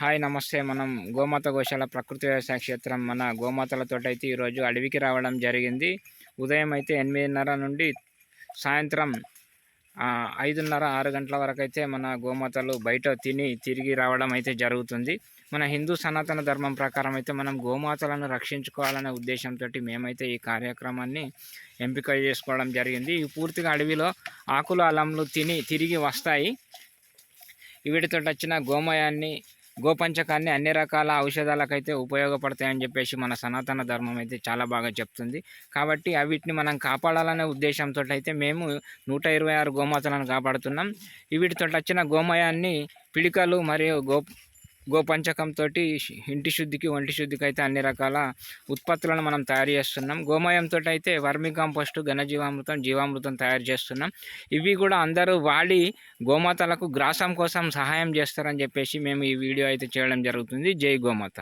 Hi నమస్తే. మనం గోమాత గోశాల ప్రకృతి వ్యవసాయ క్షేత్రం మన గోమాతలతోటైతే ఈరోజు అడవికి రావడం జరిగింది. ఉదయం అయితే 8:30 నుండి సాయంత్రం 5:30, 6 గంటల వరకైతే మన గోమాతలు బయట తిని తిరిగి రావడం అయితే జరుగుతుంది. మన హిందూ సనాతన ధర్మం ప్రకారం అయితే మనం గోమాతలను రక్షించుకోవాలనే ఉద్దేశంతో మేమైతే ఈ కార్యక్రమాన్ని ఎంపిక చేసుకోవడం జరిగింది. ఈ పూర్తిగా అడవిలో ఆకులు అలంలు తిని తిరిగి వస్తాయి. వీటితో వచ్చిన గోమయాన్ని గోపంచకాన్ని అన్ని రకాల ఔషధాలకైతే ఉపయోగపడతాయని చెప్పేసి మన సనాతన ధర్మం అయితే చాలా బాగా చెప్తుంది. కాబట్టి వీటిని మనం కాపాడాలనే ఉద్దేశంతో అయితే మేము 126 గోమాతలను కాపాడుతున్నాం. వీటితో వచ్చిన గోమయాన్ని పిడికలు మరియు గోపంచకంతో ఇంటి శుద్ధికి ఒంటి శుద్ధికి అయితే అన్ని రకాల ఉత్పత్తులను మనం తయారు చేస్తున్నాం. గోమయంతో అయితే వర్మి కాంపోస్టు, ఘనజీవామృతం, జీవామృతం తయారు చేస్తున్నాం. ఇవి కూడా అందరూ వాడి గోమాతలకు గ్రాసం కోసం సహాయం చేస్తారని చెప్పేసి మేము ఈ వీడియో అయితే చేయడం జరుగుతుంది. జై గోమాత.